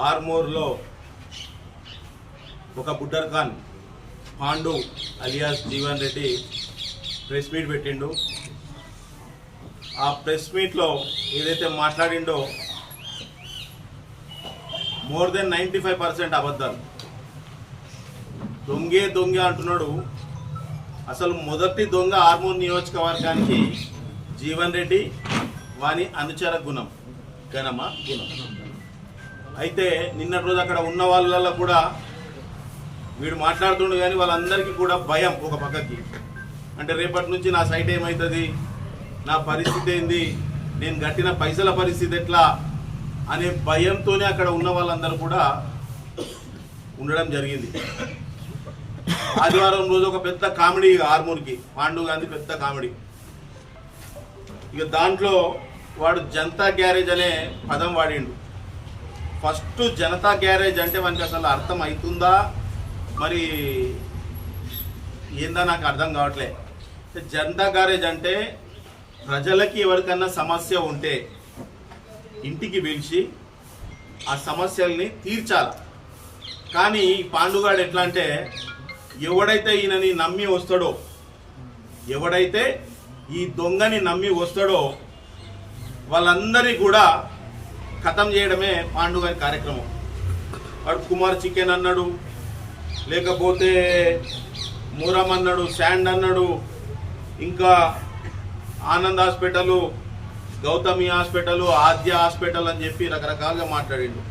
ఆర్మూర్లో ఒక Buddar Khan Pandu alias Jeevan Reddy press meet పెట్టిండు. ఆ ప్రెస్ మీట్లో ఏదైతే మాట్లాడిండో మోర్ దెన్ 95% అబద్ధాలు. దొంగే అంటున్నాడు. అసలు మొదటి దొంగ ఆర్మూర్ నియోజకవర్గానికి జీవన్ రెడ్డి, వాని అనుచర గుణం గుణం. అయితే నిన్నటి రోజు అక్కడ ఉన్న వాళ్ళల్లో కూడా వీడు మాట్లాడుతుండు, కానీ వాళ్ళందరికీ కూడా భయం ఒక పక్కకి. అంటే రేపటి నుంచి నా సైట్ ఏమవుతుంది, నా పరిస్థితి ఏంది, నేను కట్టిన పైసల పరిస్థితి ఎట్లా అనే భయంతోనే అక్కడ ఉన్న వాళ్ళందరూ కూడా ఉండడం జరిగింది. ఆదివారం రోజు ఒక పెద్ద కామెడీ ఆర్మూర్కి పాండు గాంధీ పెద్ద కామెడీ. ఇక దాంట్లో వాడు జనతా గ్యారేజ్ అనే పదం వాడిండు. ఫస్ట్ జనతా గ్యారేజ్ అంటే మనకి అసలు అర్థం అవుతుందా మరి ఏందా నాకు అర్థం కావట్లే. జనతా గ్యారేజ్ అంటే ప్రజలకి ఎవరికన్నా సమస్య ఉంటే ఇంటికి పిలిచి ఆ సమస్యల్ని తీర్చాలి. కానీ పాండుగాడు ఎట్లా అంటే ఎవడైతే ఈయనని నమ్మి వస్తాడో, ఎవడైతే ఈ దొంగని నమ్మి వస్తాడో వాళ్ళందరినీ కూడా ఖతం చేయడమే పాండు గారి కార్యక్రమం. వాడు కుమార్ చికెన్ అన్నాడు, లేకపోతే మూరం అన్నాడు, శాండ్ అన్నాడు, ఇంకా ఆనంద్ హాస్పిటల్, గౌతమి హాస్పిటల్, ఆద్య హాస్పిటల్ అని చెప్పి రకరకాలుగా మాట్లాడిండు.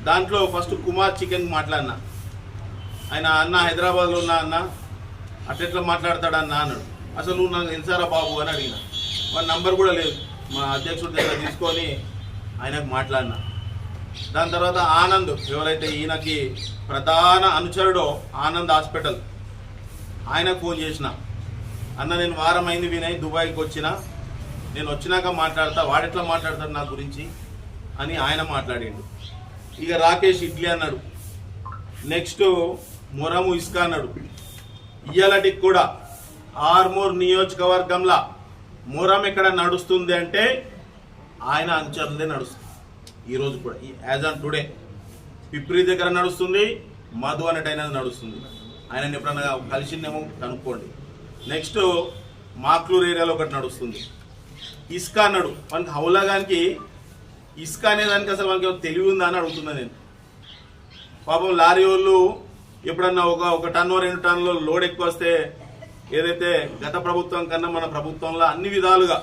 దాంట్లో ఫస్ట్ కుమార్ చికెన్ మాట్లాడినా, ఆయన అన్న హైదరాబాద్లో ఉన్నా అన్న అట్లెట్లా మాట్లాడతాడన్నా అన్నాడు. అసలు నువ్వు నాకు తెలుసారా బాబు అని అడిగిన. వాడి నంబర్ కూడా లేదు, మా అధ్యక్షుడి దగ్గర తీసుకొని ఆయనకు మాట్లాడినా. దాని తర్వాత ఆనంద్, ఎవరైతే ఈయనకి ప్రధాన అనుచరుడో ఆనంద్ హాస్పిటల్, ఆయనకు ఫోన్ చేసిన. అన్న నేను వారం అయింది వినయ్ దుబాయ్కి వచ్చిన, నేను వచ్చినాక మాట్లాడతా, వాడెట్లా మాట్లాడతాడు నా గురించి అని ఆయన మాట్లాడిండు. ఇక రాకేష్ ఇడ్లీ అన్నాడు, నెక్స్ట్ మొరము ఇస్కా అన్నాడు. ఇయ్యాలటికి కూడా ఆర్మూర్ నియోజకవర్గంలో మొరం ఎక్కడ నడుస్తుంది అంటే ఆయన అనుచరులే నడుస్తుంది. ఈరోజు కూడా యాజ్ ఆన్ టుడే పిప్రి దగ్గర నడుస్తుంది, మధు అనేటైనా నడుస్తుంది. ఆయన ఎప్పుడన్నా కలిసిందేమో కనుక్కోండి. నెక్స్ట్ మాక్లూర్ ఏరియాలో ఒకటి నడుస్తుంది. ఇస్కా అన్నాడు. మనకి హౌలాగానికి ఇస్కా అనేదానికి అసలు మనకి తెలివి ఉందా అని అడుగుతున్నా నేను. పాపం లారీ వాళ్ళు ఎప్పుడన్నా ఒక టన్ను 2 టన్నులు లోడ్ ఎక్కువ వస్తే ఏదైతే గత ప్రభుత్వం కన్నా మన ప్రభుత్వంలో అన్ని విధాలుగా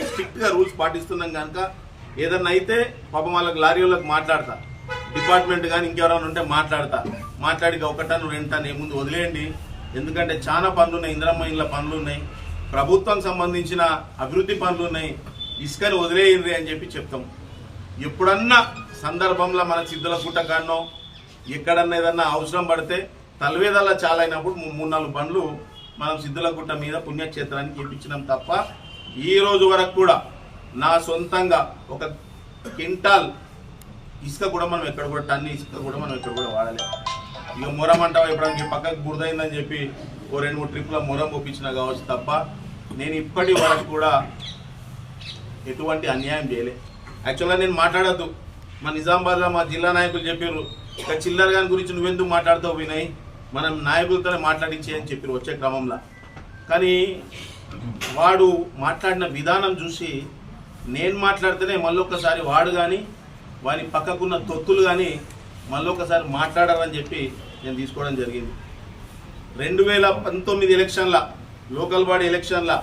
స్ట్రిక్ట్గా రూల్స్ పాటిస్తున్నాం కనుక ఏదన్నా అయితే పాపం వాళ్ళకి లారీ వాళ్ళకి మాట్లాడతా, డిపార్ట్మెంట్ కానీ ఇంకెవరైనా ఉంటే మాట్లాడి 1 టన్ను 2 టన్ను ముందు వదిలేయండి. ఎందుకంటే చాలా పనులు ఉన్నాయి, ఇందిరమ్మ ఇండ్ల పనులు ఉన్నాయి, ప్రభుత్వం సంబంధించిన అభివృద్ధి పనులు ఉన్నాయి, ఇసుకని వదిలేయండి అని చెప్పి చెప్తాం. ఎప్పుడన్నా సందర్భంలో మన సిద్ధుల పుట్టకాన్నో ఎక్కడన్నా ఏదన్నా అవసరం పడితే తలవేదల్లా చాలా అయినప్పుడు 3-4 బండ్లు మనం సిద్ధుల గుట్ట మీద పుణ్యక్షేత్రానికి ఇప్పించినాం తప్ప ఈ రోజు వరకు కూడా నా సొంతంగా 1 క్వింటాల్ ఇసుక కూడా మనం ఎక్కడ కూడా టన్ను ఇసుక కూడా మనం ఎక్కడ కూడా వాడలేదు. ఇక మొరం అంటావా ఎప్పుడైనా పక్కకు బురదైందని చెప్పి 2-3 ట్రిప్ల మొరం ఒప్పించినా కావచ్చు తప్ప నేను ఇప్పటి వరకు కూడా ఎటువంటి అన్యాయం చేయలే. యాక్చువల్గా నేను మాట్లాడద్దు, మా నిజామాబాద్లో మా జిల్లా నాయకులు చెప్పారు, ఇక చిల్లర గారి గురించి నువ్వెందుకు మాట్లాడుతావు వినయ్, మనం నాయకులతోనే మాట్లాడించే అని చెప్పారు వచ్చే క్రమంలో. కానీ వాడు మాట్లాడిన విధానం చూసి నేను మాట్లాడితేనే మళ్ళొక్కసారి వాడు కానీ వాని పక్కకున్న తొత్తులు కానీ మళ్ళొక్కసారి మాట్లాడారని చెప్పి నేను తీసుకోవడం జరిగింది. 2019 ఎలక్షన్ల లోకల్ బాడీ ఎలక్షన్ల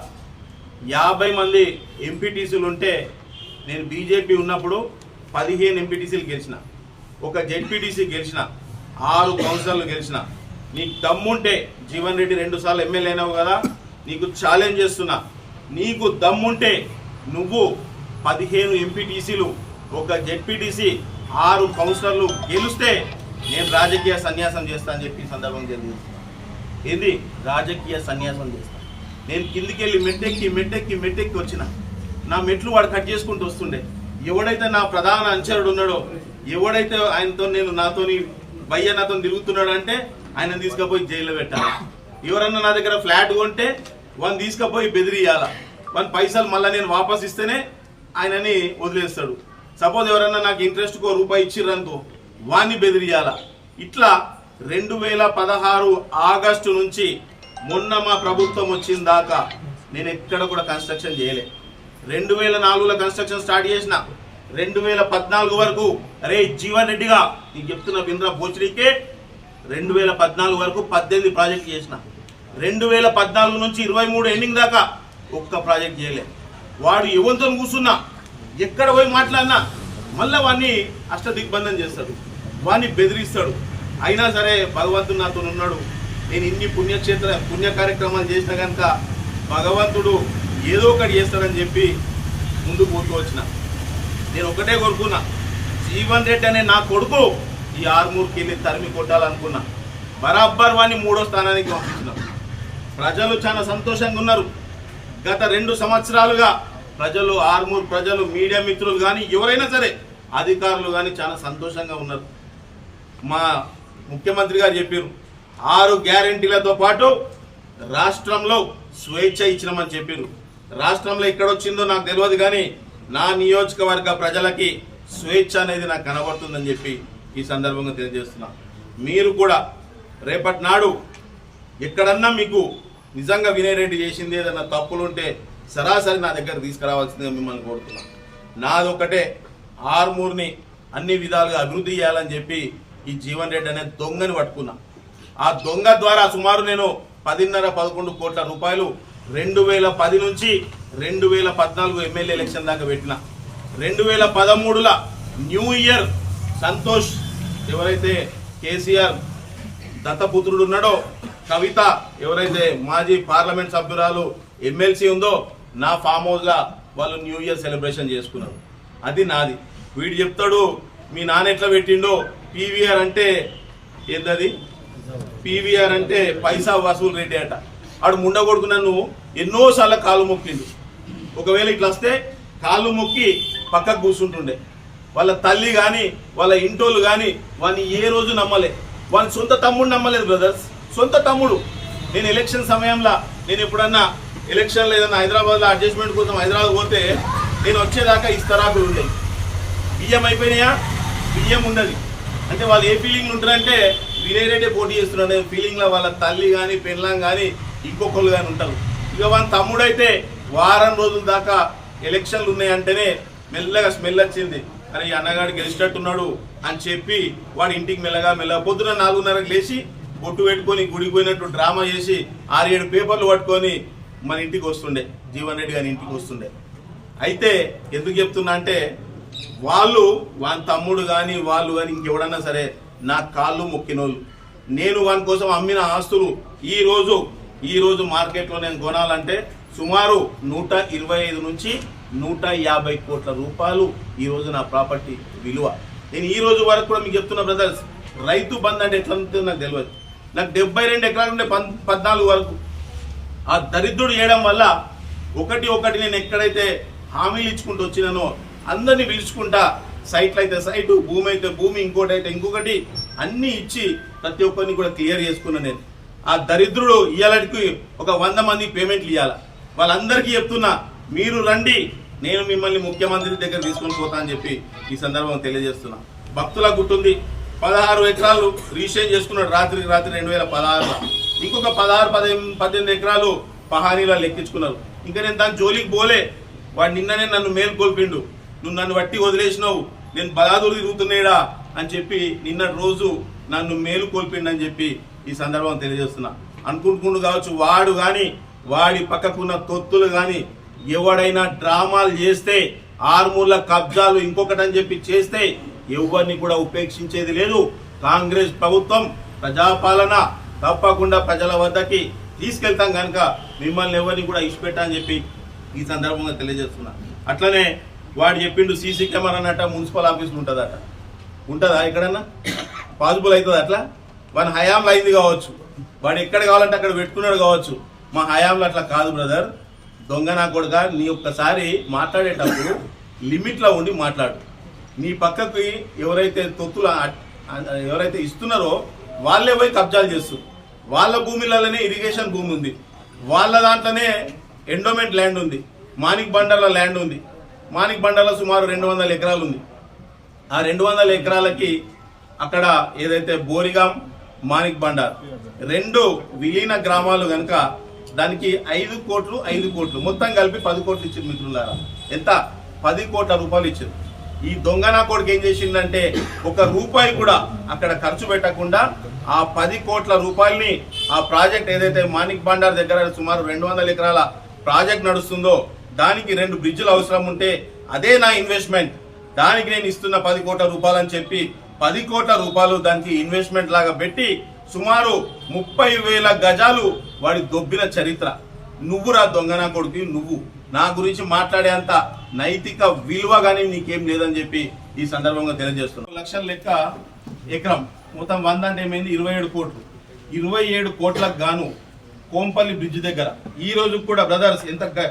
50 మంది ఎంపీటీసీలు ఉంటే నేను బీజేపీ ఉన్నప్పుడు 15 ఎంపీటీసీలు గెలిచిన, 1 జెడ్పీటీసీ గెలిచిన, 6 కౌన్సిలర్లు గెలిచిన. నీకు దమ్ముంటే జీవన్ రెడ్డి 2 సార్లు ఎమ్మెల్యే అయినావు కదా, నీకు ఛాలెంజ్ చేస్తున్నా, నీకు దమ్ముంటే నువ్వు 15 ఎంపీటీసీలు, 1 జెడ్పీటీసీ, 6 కౌన్సిలర్లు గెలిస్తే నేను రాజకీయ సన్యాసం చేస్తా అని చెప్పి సందర్భం జరిగింది. ఇది రాజకీయ సన్యాసం చేస్తా. నేను కిందికి వెళ్ళి మెట్టెక్కి వచ్చిన, నా మెట్లు వాడు కట్ చేసుకుంటూ వస్తుండే. ఎవడైతే నా ప్రధాన అనుచరుడు ఉన్నాడో, ఎవడైతే ఆయనతో నాతోని నాతో తిరుగుతున్నాడు అంటే ఆయన తీసుకుపోయి జైల్లో పెట్టాలి. ఎవరన్నా నా దగ్గర ఫ్లాట్ కొంటే వాడిని తీసుకుపోయి బెదిరియాల. వాని పైసలు మళ్ళీ నేను వాపస్ ఇస్తేనే ఆయనని వదిలేస్తాడు. సపోజ్ ఎవరన్నా నాకు ఇంట్రెస్ట్కో రూపాయి ఇచ్చిర్రనుకో వాన్ని బెదిరియాల. ఇట్లా 2016 ఆగస్టు నుంచి మొన్న మా ప్రభుత్వం వచ్చిన దాకా నేను ఎక్కడ కూడా కన్స్ట్రక్షన్ చేయలే. 2004లో కన్స్ట్రక్షన్ స్టార్ట్ చేసిన 2014 వరకు అరే జీవన్ రెడ్డిగా నీకు చెప్తున్న బింద్రా బోచరీకే 2014 వరకు 18 ప్రాజెక్ట్ చేసిన. 2014 నుంచి 23 ఎండింగ్ దాకా ఒక్క ప్రాజెక్ట్ చేయలే. వాడు యువంతో కూర్చున్నా ఎక్కడ పోయి మాట్లాడినా మళ్ళీ వాడిని అష్టదిగ్బంధం చేస్తాడు, వాడిని బెదిరిస్తాడు. అయినా సరే భగవంతుడు నాతో ఉన్నాడు. నేను ఇన్ని పుణ్య కార్యక్రమాలు చేసినా కనుక భగవంతుడు ఏదో ఒకటి చేస్తాడని చెప్పి ముందుకు పోతూ వచ్చిన. నేను ఒకటే కోరుకున్నా, జీవన్ రెడ్డి అనే నా కొడుకు ఈ ఆర్మూర్కి వెళ్ళి తరిమి కొట్టాలనుకున్నా. బరాబర్ వాడిని 3వ స్థానానికి పంపించిన. ప్రజలు చాలా సంతోషంగా ఉన్నారు. గత 2 సంవత్సరాలుగా ప్రజలు, ఆర్మూర్ ప్రజలు, మీడియా మిత్రులు కానీ ఎవరైనా సరే అధికారులు కానీ చాలా సంతోషంగా ఉన్నారు. మా ముఖ్యమంత్రి గారు చెప్పారు 6 గ్యారెంటీలతో పాటు రాష్ట్రంలో స్వేచ్ఛ ఇచ్చినామని చెప్పారు. రాష్ట్రంలో ఎక్కడొచ్చిందో నాకు తెలియదు కానీ నా నియోజకవర్గ ప్రజలకి స్వేచ్ఛ అనేది నాకు కనబడుతుందని చెప్పి ఈ సందర్భంగా తెలియజేస్తున్నా. మీరు కూడా రేపటి నాడు ఎక్కడన్నా మీకు నిజంగా వినయ్ రెడ్డి చేసింది ఏదన్నా తప్పులుంటే సరాసరి నా దగ్గర తీసుకురావాల్సిందిగా మిమ్మల్ని కోరుతున్నా. నాదొకటే, ఆర్మూర్ని అన్ని విధాలుగా అభివృద్ధి చేయాలని చెప్పి ఈ జీవన్ రెడ్డి అనే దొంగని పట్టుకున్నా. ఆ దొంగ ద్వారా సుమారు నేను 10.5-11 కోట్ల రూపాయలు 2010 నుంచి 2014 ఎమ్మెల్యే ఎలక్షన్ దాకా పెట్టిన. 2013లో న్యూ ఇయర్ సంతోష్ ఎవరైతే కేసీఆర్ దత్తపుత్రుడు ఉన్నాడో, కవిత ఎవరైతే మాజీ పార్లమెంట్ సభ్యురాలు ఎమ్మెల్సీ ఉందో, నా ఫామ్ హౌస్గా వాళ్ళు న్యూ ఇయర్ సెలబ్రేషన్ చేసుకున్నారు. అది నాది. వీడు చెప్తాడు మీ నాన్న ఎట్లా పెట్టిండో, పీవీఆర్ అంటే ఏంటది, పీవీఆర్ అంటే పైసా వసూలు రెడ్డి అట. ఆడు ముండ కొడుకున్నా నువ్వు ఎన్నోసార్లు కాళ్ళు మొక్కిండు. ఒకవేళ ఇట్లా వస్తే కాళ్ళు మొక్కి పక్కకు కూర్చుంటుండే. వాళ్ళ తల్లి కానీ వాళ్ళ ఇంటోళ్ళు కానీ వాడిని ఏ రోజు నమ్మలే. వాని సొంత తమ్ముడు నమ్మలేదు బ్రదర్స్, సొంత తమ్ముడు. నేను ఎలక్షన్ సమయంలో నేను ఎప్పుడన్నా ఎలక్షన్లో ఏదన్నా హైదరాబాద్లో అడ్జస్ట్మెంట్ కోసం హైదరాబాద్ పోతే నేను వచ్చేదాకా ఇస్తరాకులు ఉండేవి. బియ్యం అయిపోయినాయా, బియ్యం ఉండదు. అంటే వాళ్ళు ఏ ఫీలింగ్ ఉంటారంటే వినయ్ రెడ్డి పోటీ చేస్తున్నాడు ఫీలింగ్లో వాళ్ళ తల్లి కానీ పెళ్ళాం కానీ ఇంకొకళ్ళు కానీ ఉంటారు. ఇక వాళ్ళ తమ్ముడైతే వారం రోజుల దాకా ఎలక్షన్లు ఉన్నాయంటేనే మెల్లగా స్మెల్ వచ్చింది. అరే ఈ అన్నగాడు గెలిచేటట్టున్నాడు అని చెప్పి వాడి ఇంటికి మెల్లగా పొద్దున 4:30కి లేచి బొట్టు పెట్టుకొని గుడికి పోయినట్టు డ్రామా చేసి 6-7 పేపర్లు పట్టుకొని మన ఇంటికి వస్తుండే, జీవన్ రెడ్డి గారి ఇంటికి వస్తుండే. అయితే ఎందుకు చెప్తున్నా అంటే వాళ్ళు వాని తమ్ముడు కానీ వాళ్ళు కానీ ఇంకెవడన్నా సరే నా కాళ్ళు మొక్కినోళ్ళు. నేను వాని కోసం అమ్మిన ఆస్తులు ఈ రోజు మార్కెట్లో నేను కొనాలంటే సుమారు 125 నుంచి 150 కోట్ల రూపాయలు ఈ రోజు నా ప్రాపర్టీ విలువ. నేను ఈ రోజు వరకు కూడా మీకు చెప్తున్నా బ్రదర్స్, రైతు బంధు అంటే ఎట్లా ఉంటుందో నాకు తెలియదు. నాకు 72 ఎకరాలు ఉండే 14 వరకు. ఆ దరిద్రుడు చేయడం వల్ల ఒకటి నేను ఎక్కడైతే హామీలు ఇచ్చుకుంటూ వచ్చినానో అందరినీ పిలుచుకుంటా, సైట్లు అయితే సైటు, భూమి అయితే భూమి, ఇంకోటి అయితే ఇంకొకటి అన్నీ ఇచ్చి ప్రతి ఒక్కరిని కూడా క్లియర్ చేసుకున్నా. నేను ఆ దరిద్రుడు ఇయ్యాలకి ఒక 100 మంది పేమెంట్లు ఇవ్వాలా. వాళ్ళందరికీ చెప్తున్నా మీరు రండి, నేను మిమ్మల్ని ముఖ్యమంత్రి దగ్గర తీసుకొని పోతా అని చెప్పి ఈ సందర్భంగా తెలియజేస్తున్నా. భక్తుల గుట్టుంది 16 ఎకరాలు రిజిస్ట్రేషన్ చేసుకున్నాడు రాత్రికి రాత్రి 2016లో. ఇంకొక 16-18 ఎకరాలు పహానీలో లెక్కించుకున్నారు. ఇంకా నేను దాని జోలికి పోలే. వాడు నిన్ననే నన్ను మేల్కొల్పిండు, నువ్వు నన్ను బట్టి వదిలేసినావు, నేను బలాదురు తిరుగుతున్నాడా అని చెప్పి నిన్నటి రోజు నన్ను మేలుకొల్పిండు అని చెప్పి ఈ సందర్భంగా తెలియజేస్తున్నా. అనుకుంటుకుంటూ కావచ్చు వాడు కానీ వాడి పక్కకున్న తొత్తులు కానీ ఎవడైనా డ్రామాలు చేస్తే, ఆర్మూర్ల కబ్జాలు ఇంకొకటి అని చెప్పి చేస్తే ఎవరిని కూడా ఉపేక్షించేది లేదు. కాంగ్రెస్ ప్రభుత్వం ప్రజాపాలన తప్పకుండా ప్రజల వద్దకి తీసుకెళ్తాం కనుక మిమ్మల్ని ఎవరిని కూడా ఇచ్చిపెట్టా అని చెప్పి ఈ సందర్భంగా తెలియజేస్తున్నా. అట్లనే వాడు చెప్పిండు సీసీ కెమెరా అన్నట్ట మున్సిపల్ ఆఫీసులు ఉంటుందట. ఉంటుందా ఎక్కడన్నా? పాసిబుల్ అవుతుంది అట్లా? వాని హయాంలో అయింది కావచ్చు, వాడు ఎక్కడ కావాలంటే అక్కడ పెట్టుకున్నాడు కావచ్చు. మా హయాంలో అట్లా కాదు బ్రదర్. దొంగ నా కొడుక, నీ ఒక్కసారి మాట్లాడేటప్పుడు లిమిట్లో ఉండి మాట్లాడు. నీ పక్కకి ఎవరైతే తొత్తులు ఎవరైతే ఇస్తున్నారో వాళ్ళే పోయి కబ్జాలు చేస్తారు. వాళ్ళ భూమిలలోనే ఇరిగేషన్ భూమి ఉంది, వాళ్ళ దాంట్లోనే ఎండోమెంట్ ల్యాండ్ ఉంది, మాణిక్ బండర్ల ల్యాండ్ ఉంది. మాణిక్ బండర్ల సుమారు 200 ఎకరాలు ఉంది. ఆ 200 ఎకరాలకి అక్కడ ఏదైతే బోరిగాం మాణిక్ బండార్ 2 విలీన గ్రామాలు కనుక దానికి 5 కోట్లు మొత్తం కలిపి 10 కోట్లు ఇచ్చింది మిత్రులారా. ఎంత? 10 కోట్ల రూపాయలు ఇచ్చింది. ఈ దొంగనా కొడుకు ఏం చేసిందంటే 1 రూపాయి కూడా అక్కడ ఖర్చు పెట్టకుండా ఆ 10 కోట్ల రూపాయలని ఆ ప్రాజెక్ట్ ఏదైతే మాణిక్ బండార్ దగ్గర సుమారు 200 ఎకరాల ప్రాజెక్ట్ నడుస్తుందో దానికి 2 బ్రిడ్జిలు అవసరం ఉంటే అదే నా ఇన్వెస్ట్మెంట్, దానికి నేను ఇస్తున్న 10 కోట్ల రూపాయలు అని చెప్పి 10 కోట్ల రూపాయలు దానికి ఇన్వెస్ట్మెంట్ లాగా పెట్టి సుమారు 30,000 గజాలు వాడి దొబ్బిన చరిత్ర. నువ్వురా దొంగనా కొడుకు, నువ్వు నా గురించి మాట్లాడేంత నైతిక విలువ కానీ నీకేం లేదని చెప్పి ఈ సందర్భంగా తెలియజేస్తున్నాను. లక్షల లెక్క ఎకరం మొత్తం 100 అంటే ఏమైంది? 27 కోట్లు. 27 కోట్లకు గాను కోంపల్లి బ్రిడ్జ్ దగ్గర ఈ రోజు కూడా బ్రదర్స్ ఎంత అంటే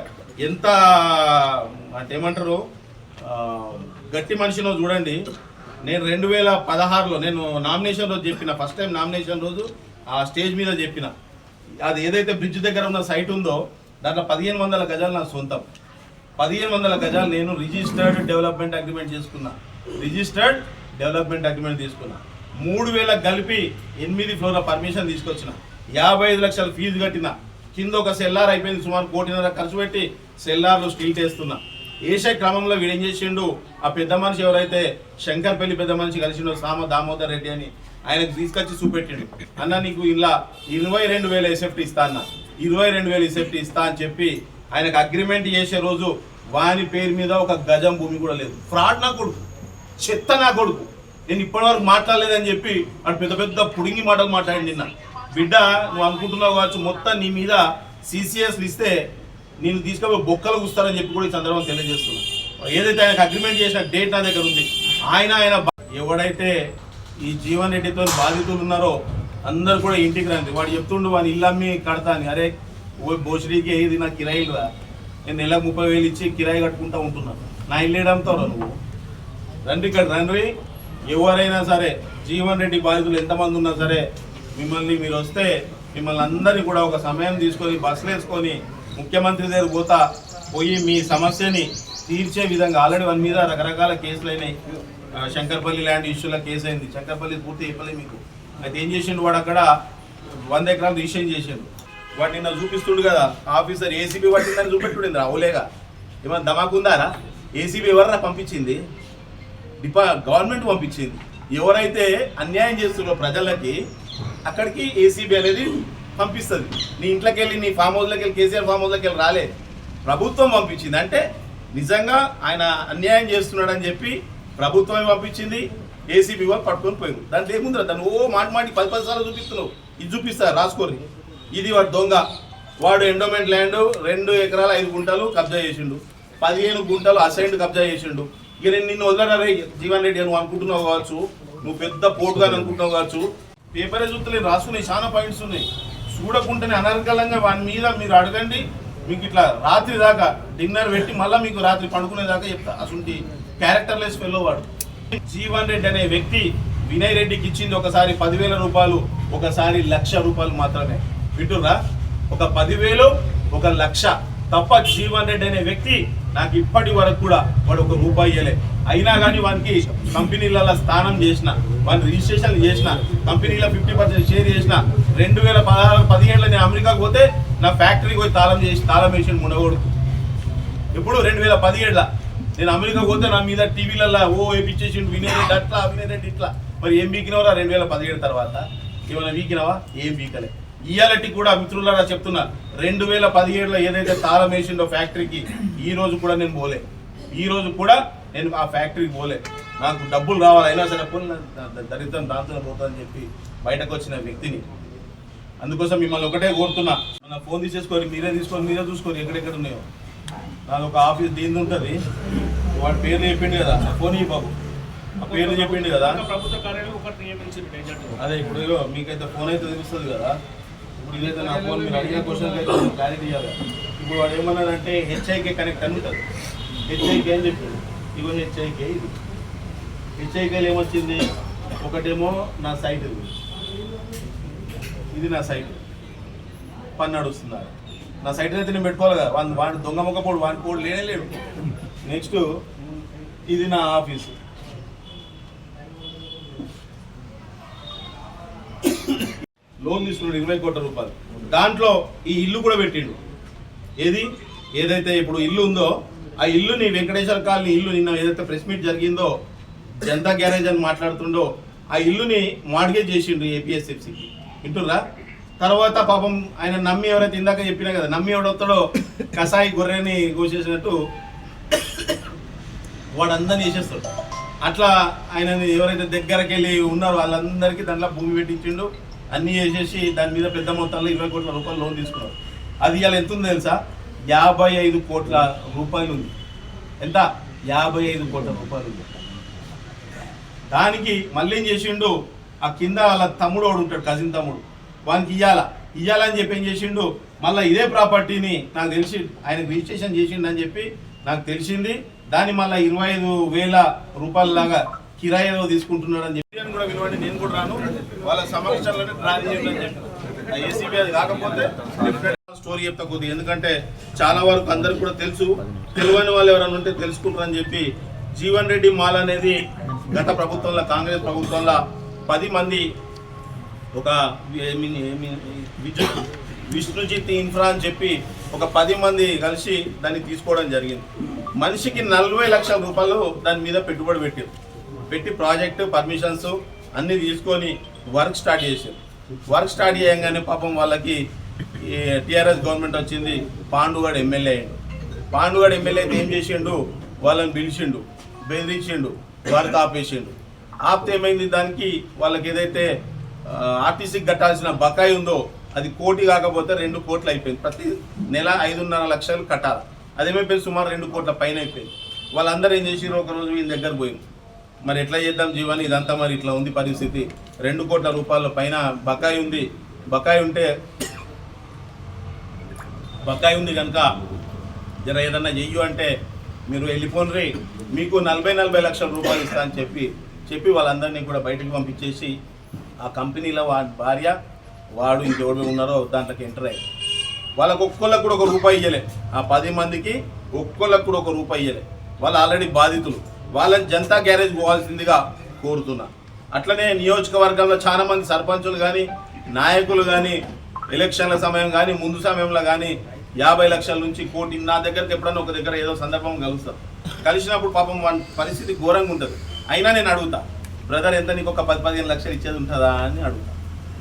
ఏమంటారు గట్టి మనిషినో చూడండి. నేను 2016లో నేను నామినేషన్ రోజు చెప్పిన, ఫస్ట్ టైం నామినేషన్ రోజు ఆ స్టేజ్ మీద చెప్పిన, అది ఏదైతే బ్రిడ్జ్ దగ్గర ఉన్న సైట్ ఉందో దాంట్లో 1500 గజాలు నా సొంతం. 1500 గజాలు నేను రిజిస్టర్డ్ డెవలప్మెంట్ అగ్రిమెంట్ తీసుకున్నా. 3000 కలిపి 8 ఫ్లోర్ల పర్మిషన్ తీసుకొచ్చిన, 55 లక్షల ఫీజు కట్టిన, కింద ఒక సెల్లార్ అయిపోయింది, సుమారు 1.5 కోటి ఖర్చు పెట్టి సెల్లార్లు స్టీల్ వేస్తున్నా. ఏసే క్రమంలో వీడేం చేసిండు, ఆ పెద్ద మనిషి ఎవరైతే శంకర్పల్లి పెద్ద మనిషి కలిసిండో సామ దామోదర్ రెడ్డి అని, ఆయనకు తీసుకొచ్చి చూపెట్టిండు. అన్న నీకు ఇలా 22,000 ఎసెప్ట్ ఇస్తా అన్న, 22,000 ఎసెప్ట్ ఇస్తా అని చెప్పి ఆయనకు అగ్రిమెంట్ చేసే రోజు వాని పేరు మీద 1 గజం భూమి కూడా లేదు. ఫ్రాడ్ నా కొడుకు, చెత్త నా కొడుకు. నేను ఇప్పటివరకు మాట్లాడలేదని చెప్పి అటు పెద్ద పెద్ద పుడింగి మాటలు మాట్లాడి నిన్న. బిడ్డ నువ్వు అనుకుంటున్నావు కావచ్చు మొత్తం నీ మీద CCSలు ఇస్తే నేను తీసుకొని బొక్కలు కూస్తారని చెప్పి కూడా ఈ సందర్భంగా తెలియజేస్తున్నా. ఏదైతే ఆయనకు అగ్రిమెంట్ చేసిన డేట్ నా దగ్గర ఉంది. ఆయన ఎవడైతే ఈ జీవన్ రెడ్డితో బాధితులు ఉన్నారో అందరు కూడా ఇంటికి రండి. వాడు చెప్తుండు వాని ఇల్లు అమ్మి కడతా అని. అరే ఓ భోజనీకి ఇది నా కిరాయిలు రా, నేను నెలకు 30,000 ఇచ్చి కిరాయి కట్టుకుంటా ఉంటున్నాను, నా ఇల్లు ఏడంతావు నువ్వు? రండి ఇక్కడ రండి. ఎవరైనా సరే జీవన్ రెడ్డి బాధితులు ఎంతమంది ఉన్నా సరే మీరు వస్తే మిమ్మల్ని అందరినీ కూడా ఒక సమయం తీసుకొని బస్సులు వేసుకొని ముఖ్యమంత్రి దగ్గర పోయి మీ సమస్యని తీర్చే విధంగా ఆల్రెడీ వాని మీద రకరకాల కేసులు అయినాయి. శంకర్పల్లి ల్యాండ్ ఇష్యూలో కేసు అయింది. శంకర్పల్లి పూర్తి అయిపోలేదు మీకు. అయితే ఏం చేసిండు వాడు, అక్కడ 100 ఎకరాలు రిజిస్ట్రేషన్ చేసిండు. వాడు నిన్న చూపిస్తుండు కదా ఆఫీసర్, ఏసీబీ పట్టిందని చూపెట్టుండి రావులేగా. ఏమన్నా ధమాకుందారా? ఏసీబీ ఎవరన్నా పంపించింది? గవర్నమెంట్ పంపించింది. ఎవరైతే అన్యాయం చేస్తున్నారో ప్రజలకి అక్కడికి ఏసీబీ అనేది పంపిస్తుంది. నీ ఇంట్లోకి వెళ్ళి నీ ఫామ్ హౌస్లోకి వెళ్ళి కేసీఆర్ ఫామ్ హౌస్లోకి వెళ్ళి రాలే, ప్రభుత్వం పంపించింది. అంటే నిజంగా ఆయన అన్యాయం చేస్తున్నాడని చెప్పి ప్రభుత్వమే పంపించింది. ఏసీబీ వాళ్ళు పట్టుకొని పోయింది. దాంట్లో ఏముందిరా, దాన్ని మాటి 10 సార్లు చూపిస్తున్నావు. ఇది చూపిస్తారు రాసుకోరి. ఇది వాడు దొంగ. వాడు ఎండోమెంట్ ల్యాండ్ 2 ఎకరాల 5 గుంటలు కబ్జా చేసిండు, 15 గుంటలు అసైన్డ్ కబ్జా చేసిండు. ఇక నేను నిన్ను వదలరా జీవన్ రెడ్డి నువ్వు అనుకుంటున్నావు కావచ్చు, నువ్వు పెద్ద పోటుగా అనుకుంటున్నావు కావచ్చు. పేపరే చూస్తలేదు, రాసుకున్నాయి, చాలా పాయింట్స్ ఉన్నాయి. చూడకుండానే అనర్గళంగా వాని మీద మీరు అడగండి. మీకు ఇట్లా రాత్రి దాకా డిన్నర్ పెట్టి మళ్ళీ మీకు రాత్రి పండుకునేదాకా చెప్తా. అసలు క్యారెక్టర్లెస్ ఫెల్లో వాడు. జీవన్ రెడ్డి అనే వ్యక్తి వినయ్ రెడ్డికి ఇచ్చింది ఒకసారి 10,000 రూపాయలు, ఒకసారి 1,00,000 రూపాయలు మాత్రమే. వింటుర్రా? ఒక 10,000 1 లక్ష తప్ప జీవన్ రెడ్డి అనే వ్యక్తి నాకు ఇప్పటి వరకు కూడా వాడు 1 రూపాయి ఇవ్వలే. అయినా కానీ వానికి కంపెనీలలో స్థానం చేసిన, వాడిని రిజిస్ట్రేషన్ చేసిన, కంపెనీలో 50% షేర్ చేసిన. 2016-17 నేను అమెరికాకు పోతే నా ఫ్యాక్టరీకి పోయి తాళం వేసి మునగోడుకు. ఇప్పుడు 2017 నేను అమెరికాకు పోతే నా మీద టీవీలలో వేపించేసిండు వినయ్ రెడ్డి అట్లా, వినయ్ రెడ్డి ఇట్లా. మరి ఏం వీకినవరా 2017 తర్వాత? ఏమైనా వీకినవా? ఏం వీకలే. ఇయాలటి కూడా మిత్రులారా చెప్తున్నా, 2017లో ఏదైతే తాళం వేసిండో ఫ్యాక్టరీకి ఈ రోజు కూడా నేను పోలే. ఈ రోజు కూడా నేను ఆ ఫ్యాక్టరీకి పోలే. నాకు డబ్బులు రావాలి, అయినా సరే పోలే, దరిద్రం దాంతో పోతుందని చెప్పి బయటకు వచ్చిన వ్యక్తిని. అందుకోసం మిమ్మల్ని ఒకటే కోరుతున్నా, మన ఫోన్ తీసేసుకొని మీరే చూసుకొని ఎక్కడెక్కడ ఉన్నాయో. నాకు ఒక ఆఫీస్ దీని ఉంటుంది, వాడి పేర్లు చెప్పిండు కదా, ఫోన్ ఇవ్వ బాబు, ఆ పేర్లు చెప్పిండు కదా. అదే ఇప్పుడు మీకైతే ఫోన్ అయితే తెలుస్తుంది కదా. ఇప్పుడు ఇదైతే నా ఫోన్, మీరు అడిగే క్వశ్చన్ అయితే క్లారిటీ ఇవ్వాలి. ఇప్పుడు వాడు ఏమన్నాడంటే HIK కనెక్ట్ అని ఉంటుంది. HIK అని చెప్పిండు. ఇగో HIK ఇది. HIKలో ఏమొచ్చింది, ఒకటేమో నా సైట్, ఇది నా సైట్, పని నడుస్తుంది. నా సైట్ అయితే నేను పెట్టుకోవాలి కదా, వాడి దొంగ మొక్క పోడు, వాడి పోడు లేనే లేడు. నెక్స్ట్ ఇది నా ఆఫీసు. లోన్ తీసుకున్నాడు 20 కోట్ల రూపాయలు. దాంట్లో ఈ ఇల్లు కూడా పెట్టిండు. ఏదైతే ఇప్పుడు ఇల్లు ఉందో ఆ ఇల్లుని వెంకటేశ్వర కాలనీ ఇల్లు నిన్న ఏదైతే ప్రెస్ మీట్ జరిగిందో జనతా గ్యారేజ్ అని మాట్లాడుతుండో ఆ ఇల్లుని మార్గేజ్ చేసిండు ఏపీఎస్ఎఫ్సికి. వింటుర్రా? తర్వాత పాపం ఆయన నమ్మి ఎవరైతే ఇందాక చెప్పినా కదా, నమ్మి ఎవడొస్తాడో కసాయి గొర్రెని కోసేసినట్టు వాడు అందరినీ వేసేస్తాడు. అట్లా ఆయన ఎవరైతే దగ్గరికి వెళ్ళి ఉన్నారో వాళ్ళందరికీ దాంట్లో భూమి పెట్టించిండు. అన్నీ చేసేసి దాని మీద పెద్ద మొత్తంలో 20 కోట్ల రూపాయలు లోన్ తీసుకున్నారు. అది ఇవాళ ఎంత ఉంది తెలుసా? 55 కోట్ల రూపాయలు ఉంది. ఎంత? 55 కోట్ల రూపాయలు ఉంది. దానికి మళ్ళీ ఏం చేసిండు, ఆ కింద వాళ్ళ తమ్ముడు వాడు ఉంటాడు, కజిన్ తమ్ముడు, వానికి ఇయ్యాలని చెప్పి ఏం చేసిండు, మళ్ళీ ఇదే ప్రాపర్టీని నాకు తెలిసి ఆయనకు రిజిస్ట్రేషన్ చేసిండు అని చెప్పి నాకు తెలిసింది. దాన్ని మళ్ళీ 25,000 రూపాయలలాగా కిరాయిలో తీసుకుంటున్నాడు అని చెప్పి కూడా వినవండి. నేను కూడా రాను, వాళ్ళ సమక్షంలోనే డ్రా చేయండి అని చెప్పి ఏసీబీ. అది కాకపోతే స్టోరీ చెప్తా కొద్దిగా, ఎందుకంటే చాలా వరకు అందరికి కూడా తెలుసు, తెలియని వాళ్ళు ఎవరైనా ఉంటే తెలుసుకుంటారని చెప్పి. జీవన్ రెడ్డి మాల్ అనేది గత ప్రభుత్వంలో, కాంగ్రెస్ ప్రభుత్వంలో 10 మంది ఒక విష్ణుజిత్ ఇన్ఫ్రా అని చెప్పి ఒక 10 మంది కలిసి దాన్ని తీసుకోవడం జరిగింది. మనిషికి 40 లక్షల రూపాయలు దాని మీద పెట్టుబడి పెట్టి ప్రాజెక్టు పర్మిషన్స్ అన్నీ తీసుకొని వర్క్ స్టార్ట్ చేశారు. వర్క్ స్టార్ట్ చేయగానే పాపం వాళ్ళకి టీఆర్ఎస్ గవర్నమెంట్ వచ్చింది. పాండుగడ్ ఎమ్మెల్యే అయ్యిండు. పాండుగడ్ ఎమ్మెల్యే అయితే ఏం చేసిండు, వాళ్ళని పిలిచిండు, బెదిరించిండు, వర్క్ ఆపేసిండు. ఆపితే ఏమైంది, దానికి వాళ్ళకి ఏదైతే ఆర్టీసీకి కట్టాల్సిన బకాయి ఉందో అది 1 కోటి కాకపోతే 2 కోట్లు అయిపోయింది. ప్రతి నెల 5.5 లక్షలు కట్టాలి. అదేమైపోయింది, సుమారు 2 కోట్ల పైన అయిపోయింది. వాళ్ళందరూ ఏం చేసిరు, ఒకరోజు వీళ్ళ దగ్గర పోయింది. మరి ఎట్లా చేద్దాం జీవాని, ఇదంతా మరి ఇట్లా ఉంది పరిస్థితి, 2 కోట్ల రూపాయల పైన బకాయి ఉంది. బకాయి ఉంది కనుక జర ఏదన్నా చెయ్యు అంటే మీరు వెళ్ళిపోండి, మీకు 40 లక్షల రూపాయలు ఇస్తా అని చెప్పి వాళ్ళందరినీ కూడా బయటకు పంపించేసి ఆ కంపెనీలో వాడి భార్య వాడు ఇంకెవరు ఉన్నారో దాంట్లోకి ఎంటర్ అయ్యి వాళ్ళకు ఒక్కొక్కరికి కూడా 1 రూపాయి ఇవ్వలే. ఆ 10 మందికి ఒక్కొక్కరికి కూడా 1 రూపాయి ఇవ్వలే. వాళ్ళు ఆల్రెడీ బాధితులు. వాళ్ళని జనతా గ్యారేజ్ పోవాల్సిందిగా కోరుతున్నా. అట్లనే నియోజకవర్గంలో చాలా మంది సర్పంచులు కానీ నాయకులు కానీ ఎలక్షన్ల సమయం కానీ ముందు సమయంలో కానీ 50 లక్షల నుంచి 1 కోటి నా దగ్గరికి ఎప్పుడన్నా ఒక దగ్గర ఏదో సందర్భం కలుస్తారు. కలిసినప్పుడు పాపం వాడి పరిస్థితి ఘోరంగా ఉంటుంది. అయినా నేను అడుగుతా, బ్రదర్ ఎంత నీకు ఒక 10-15 లక్షలు ఇచ్చేది ఉంటుందా అని అడుగుతా.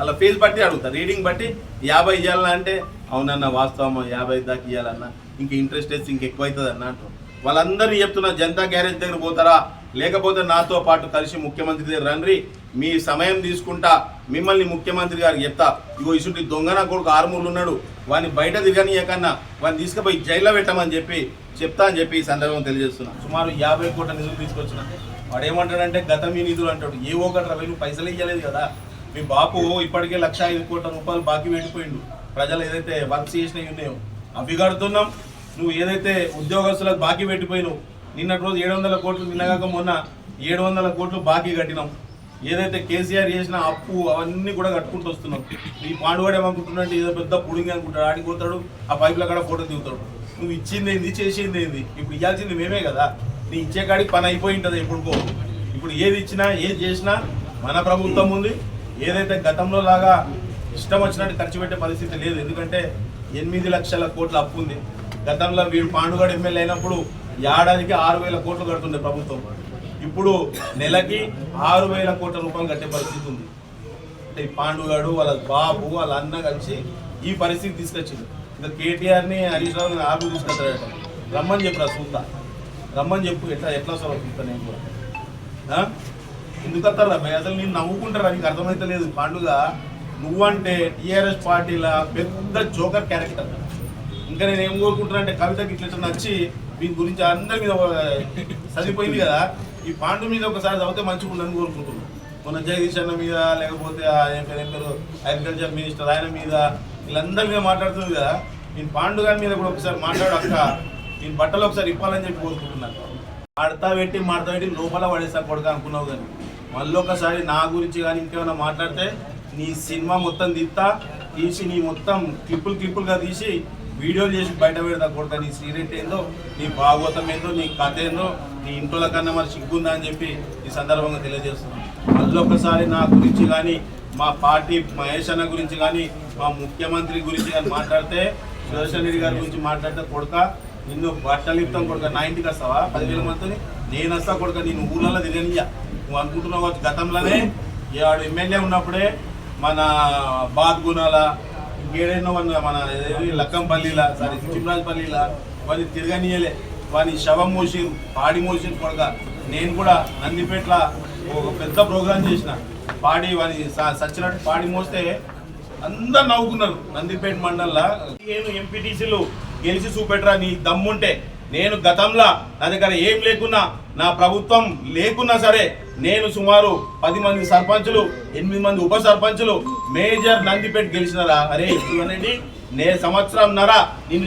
అలా ఫేస్ బట్టి అడుగుతా, రీడింగ్ బట్టి 50 ఇవ్వాలన్నా అంటే అవునన్నా వాస్తవం 50 దాకా ఇవ్వాలన్నా, ఇంకా ఇంట్రెస్ట్ వేస్తే ఇంకెక్కువ అవుతుంది అన్న అంటారు. వాళ్ళందరూ చెప్తున్నా జనతా గ్యారేజ్ దగ్గర పోతారా, లేకపోతే నాతో పాటు కలిసి ముఖ్యమంత్రి దగ్గర రండి, మీ సమయం తీసుకుంటా, మిమ్మల్ని ముఖ్యమంత్రి గారికి చెప్తా, ఇగో ఇసుంటి దొంగన కొడుకు 6 మూలు ఉన్నాడు, వాడిని బయట దిగనీయకన్నా వాడిని తీసుకుపోయి జైల్లో పెట్టమని చెప్తా అని చెప్పి ఈ సందర్భం తెలియజేస్తున్నా. సుమారు 50 కోట్ల నిధులు తీసుకొచ్చిన వాడు ఏమంటాడంటే గత మీ నిధులు అంటాడు. ఏ ఒకటి రవి పైసలు ఇవ్వలేదు కదా, మీ బాపు ఇప్పటికే 1,05 కోట్ల రూపాయలు బాకీ పెట్టిపోయిండు. ప్రజలు ఏదైతే వర్క్స్ చేసినవి ఉన్నాయో అవి కడుతున్నాం. నువ్వు ఏదైతే ఉద్యోగస్తులకు బాకీ పెట్టిపోయినావు, నిన్నటి రోజు 700 కోట్లు, నిన్నగాక మొన్న 700 కోట్లు బాకీ కట్టినాం. ఏదైతే కేసీఆర్ చేసిన అప్పు అవన్నీ కూడా కట్టుకుంటూ వస్తున్నాం. ఈ పాండువాడు ఏమనుకుంటున్నాడు, ఏదో పెద్ద పుడింగ్ అనుకుంటాడు, ఆడికి పోతాడు, ఆ పైపులో కూడా ఫోటో దిగుతాడు. నువ్వు ఇచ్చింది ఏంది, చేసింది ఏంది, ఇప్పుడు ఇవ్వాల్సింది మేమే కదా. నీ ఇచ్చే కాడికి పని అయిపోయి ఉంటుంది ఎప్పుడుకో. ఇప్పుడు ఏది ఇచ్చినా ఏది చేసినా మన ప్రభుత్వం ఉంది. ఏదైతే గతంలో లాగా ఇష్టం వచ్చినట్టు ఖర్చు పెట్టే పరిస్థితి లేదు. ఎందుకంటే 8 లక్షల కోట్ల అప్పు ఉంది. గతంలో వీడు పాండుగడ్ ఎమ్మెల్యే అయినప్పుడు ఏడాదికి 6,000 కోట్లు కడుతుండే ప్రభుత్వం. ఇప్పుడు నెలకి 6,000 కోట్ల రూపాయలు కట్టే పరిస్థితి ఉంది. అంటే ఈ పాండుగడు వాళ్ళ బాబు వాళ్ళ అన్న కలిసి ఈ పరిస్థితి తీసుకొచ్చింది. ఇంకా కేటీఆర్ని హరీష్ రావుని ఆర్లు తీసుకొస్తాడట. రమ్మని చెప్పరా చూస్తా, రమ్మని చెప్పు, ఎట్లా వస్తారో చూస్తా నేను కూడా. ఎందుకు వస్తారా భయ, అసలు నేను నవ్వుకుంటారా, నీకు అర్థమైతే లేదు. పాండుగ నువ్వంటే టీఆర్ఎస్ పార్టీలో పెద్ద జోకర్ క్యారెక్టర్. ఇంకా నేను ఏం కోరుకుంటున్నా అంటే కవితకి ఇట్లా నచ్చి దీని గురించి అందరి మీద చదివిపోయింది కదా, ఈ పాండు మీద ఒకసారి చదివితే మంచిగా ఉందని కోరుకుంటున్నాను. మన జగదీష్ అన్న మీద, లేకపోతే ఏం పేరు అగ్రికల్చర్ మినిస్టర్ ఆయన మీద, వీళ్ళందరి మీద మాట్లాడుతుంది కదా, నేను పాండు గారి మీద కూడా ఒకసారి మాట్లాడాక నేను బట్టలు ఒకసారి ఇప్పాలని చెప్పి కోరుకుంటున్నాను. మాడతా పెట్టి లోపల పడేస్తా కొడుకు అనుకున్నావు, కానీ మళ్ళీ ఒకసారి నా గురించి కానీ ఇంకేమైనా మాట్లాడితే నీ సినిమా మొత్తం తీసి నీ మొత్తం క్లిప్పులుగా తీసి వీడియోలు చేసి బయట పెడతా కొడుక, నీ సీక్రెట్ ఏందో, నీ భాగవతం ఏందో, నీ కథ ఏందో, నీ ఇంట్లో కన్నా మరి సిగ్గుందా అని చెప్పి ఈ సందర్భంగా తెలియజేస్తున్నాను. మళ్ళొకసారి నా గురించి కానీ, మా పార్టీ మహేష్ అన్న గురించి కానీ, మా ముఖ్యమంత్రి గురించి కానీ మాట్లాడితే, సుదర్శన్ రెడ్డి గారి గురించి మాట్లాడితే కొడుక నిన్ను బట్టలు ఇస్తాం కొడుక, నా ఇంటికి వస్తావా 10,000 మందిని? నేను వస్తా కొడుక, నేను ఊళ్ళలో తిరగనియ్యా. నువ్వు అనుకుంటున్నావు గతంలోనే ఆడు ఎమ్మెల్యే ఉన్నప్పుడే మన బాద్గుణాల ఇంకేడైనా మన లక్కంపల్లిలా సారీ చిమ్రాజపల్లిలా వాడిని తిరగనీయలే, వాని శవం మోసిరు, పాడి మోసిరు కొడుక. నేను కూడా నందిపేటలో ఒక పెద్ద ప్రోగ్రాం చేసిన, పాడి వాని సచ్చినట్టు పాడి మోస్తే అందరు నవ్వుకున్నారు నందిపేట మండలంలో. నేను ఎంపీటీసీలు గెలిచి చూపెట్టరా నీ దమ్ముంటే. నేను గతంలో నా దగ్గర ఏం లేకున్నా, నా ప్రభుత్వం లేకున్నా సరే, నేను సుమారు 10 మంది సర్పంచులు, 8 మంది ఉప సర్పంచులు, మేజర్ నందిపేట గెలిచినారా? అరే ఇవన్నీ నేను సంవత్సరంన్నర నేను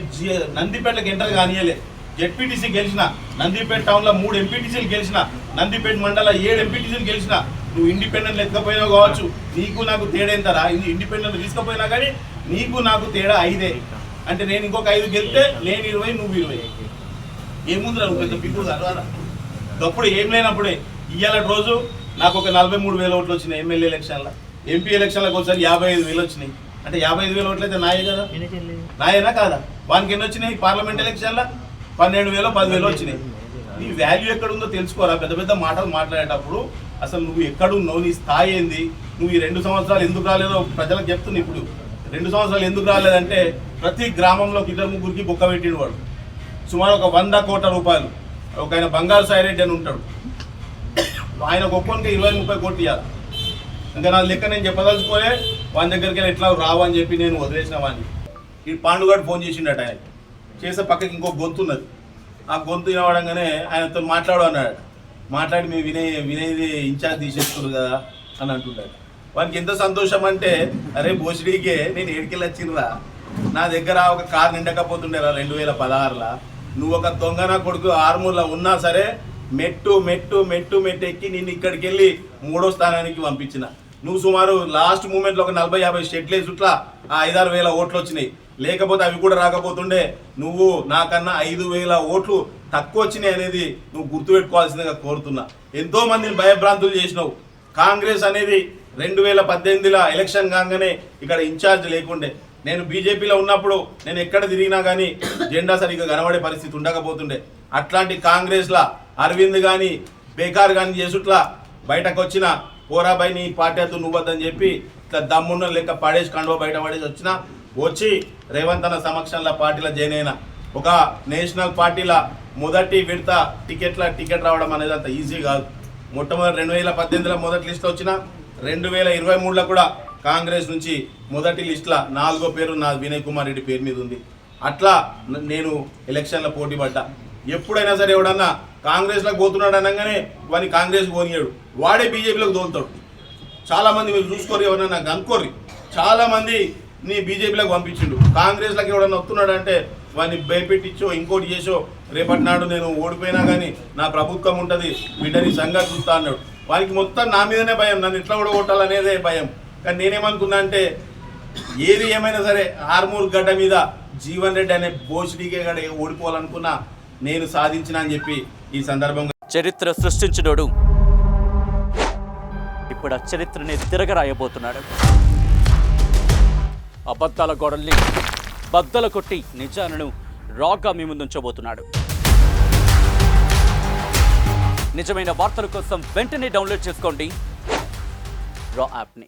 నందిపేటకి ఎంటర్ కానియలే. జెడ్పీటీసీ గెలిచిన, నందిపేట టౌన్లో 3 ఎంపీటీసీలు గెలిచిన, నందిపేట మండల 7 ఎంపీటీసీలు గెలిచిన. నువ్వు ఇండిపెండెంట్ ఎత్తుకపోయినా కావచ్చు, నీకు నాకు తేడా ఎంతరా? ఇండిపెండెంట్ తీసుకుపోయినా కానీ నీకు నాకు తేడా 5. అంటే నేను ఇంకొక 5 గెలితే నేను 20, నువ్వు 20. ఏముందిరా నువ్వు పెద్ద పిక్కుడు కాదు. అప్పుడు ఏం లేనప్పుడే ఇవాళ రోజు నాకు ఒక 43,000 ఓట్లు వచ్చినాయి ఎమ్మెల్యే ఎలక్షన్లో. ఎంపీ ఎలక్షన్లకు ఒకసారి 55,000 వచ్చినాయి. అంటే 55,000 ఓట్లు అయితే నాయే కదా, నాయేనా కాదా? వానికి ఎన్ని వచ్చినాయి పార్లమెంట్ ఎలక్షన్లో? 12,000 10,000 వచ్చినాయి. నీ వాల్యూ ఎక్కడుందో తెలుసుకోరా. పెద్ద పెద్ద మాటలు మాట్లాడేటప్పుడు అసలు నువ్వు ఎక్కడున్నావు, నీ స్థాయి ఏంది, నువ్వు ఈ 2 సంవత్సరాలు ఎందుకు రాలేదో ప్రజలకు చెప్తుంది. ఇప్పుడు 2 సంవత్సరాలు ఎందుకు రాలేదంటే, ప్రతి గ్రామంలో 2-3కి బొక్క పెట్టిన వాడు. సుమారు ఒక 100 కోట్ల రూపాయలు. ఒక ఆయన బంగారు సాయిరెడ్డి అని ఉంటాడు, ఆయన ఒక్కొక్కరికి 20-30 కోట్లు ఇవ్వాలి. ఇంకా నా లెక్క నేను చెప్పదలుచుకోలే. వాని దగ్గరికి వెళ్ళి ఎట్లా రావు అని చెప్పి నేను వదిలేసిన వాడిని. ఈ పాండుగాడు ఫోన్ చేసిండట. ఆయన చేసే పక్కకి ఇంకో గొంతు ఉన్నది. ఆ గొంతు వినవడంగానే ఆయనతో మాట్లాడు అన్నాడు. మాట్లాడి మేము వినేది ఇన్ఛార్జ్ తీసేస్తున్నారు కదా అని అంటున్నాడు. వానికి ఎంత సంతోషం అంటే, అరే బోసిడీకే నేను ఏడికెళ్ళి వచ్చిండ్రా, నా దగ్గర ఒక కారు నిండకపోతుండేరా 2016లో. నువ్వు ఒక దొంగన కొడుకు ఆర్మూర్లో ఉన్నా సరే మెట్టు మెట్టు మెట్టు మెట్టు ఎక్కి నేను ఇక్కడికి వెళ్ళి 3వ స్థానానికి పంపించిన. నువ్వు సుమారు లాస్ట్ మూమెంట్లో ఒక 40-50 షెట్లు వేసుట్లా ఆ 5-6 వేల ఓట్లు వచ్చినాయి. లేకపోతే అవి కూడా రాకపోతుండే. నువ్వు నాకన్నా 5,000 ఓట్లు తక్కువ వచ్చినాయి అనేది నువ్వు గుర్తుపెట్టుకోవాల్సిందిగా కోరుతున్నా. ఎంతో మందిని భయభ్రాంతులు చేసినావు. కాంగ్రెస్ అనేది 2018లో ఎలక్షన్ కాగానే ఇక్కడ ఇన్ఛార్జ్ లేకుండే. నేను బీజేపీలో ఉన్నప్పుడు నేను ఎక్కడ తిరిగినా కానీ జెండా సరిగ్గా కనబడే పరిస్థితి ఉండకపోతుండే. అట్లాంటి కాంగ్రెస్లా అరవింద్ కానీ బేకార్ కానీ చేసుట్లా బయటకు వచ్చిన పోరాబాయి నీ పార్టీ అతను నువ్వద్దని చెప్పి ఇట్లా దమ్మున్న లెక్క పడేసి కండువ బయట పడేసి వచ్చి రేవంత్ అన్న సమక్షంలో పార్టీలో జాయిన్ అయినా. ఒక నేషనల్ పార్టీలో మొదటి విడత టికెట్ రావడం అనేది అంత ఈజీ కాదు. మొట్టమొదటి 2018లో మొదటి లిస్ట్ వచ్చిన, 2023లో కూడా కాంగ్రెస్ నుంచి మొదటి లిస్టులో 4వ పేరు నా వినయ్ కుమార్ రెడ్డి పేరు మీద ఉంది. అట్లా నేను ఎలక్షన్లో పోటీ పడ్డా. ఎప్పుడైనా సరే ఎవడన్నా కాంగ్రెస్లోకి పోతున్నాడు అనగానే వాడిని కాంగ్రెస్ పోనీయాడు, వాడే బీజేపీలోకి తోలుతాడు. చాలామంది మీరు చూసుకోరు, ఎవరన్నా నాకు అనుకోర్రి, చాలామంది నీ బీజేపీలోకి పంపించిండు. కాంగ్రెస్లోకి ఎవడన్నా వస్తున్నాడు అంటే వాడిని భయపెట్టించో ఇంకోటి చేసో రేపటి నాడు నేను ఓడిపోయినా కానీ నా ప్రభుత్వం ఉంటుంది, బిడ్డని సంగతి చూస్తా అన్నాడు. వానికి మొత్తం నా మీదనే భయం, నన్ను ఎట్లా ఓడగొట్టాలనేదే భయం. కానీ నేనేమనుకున్నా అంటే, ఏది ఏమైనా సరే ఆర్మూర్ గడ్డ మీద జీవన్ రెడ్డి అనే బోసిడీకే గడ ఓడిపోవాలనుకున్నా నేను సాధించిన అని చెప్పి ఈ సందర్భంగా. చరిత్ర సృష్టించినోడు ఇప్పుడు ఆ చరిత్రని తిరగరాయబోతున్నాడు. అబద్ధాల గోడల్ని బద్దలు కొట్టి నిజాలను రాగా మీ ముందుంచబోతున్నాడు. నిజమైన వార్తల కోసం వెంటనే డౌన్లోడ్ చేసుకోండి రా యాప్ని.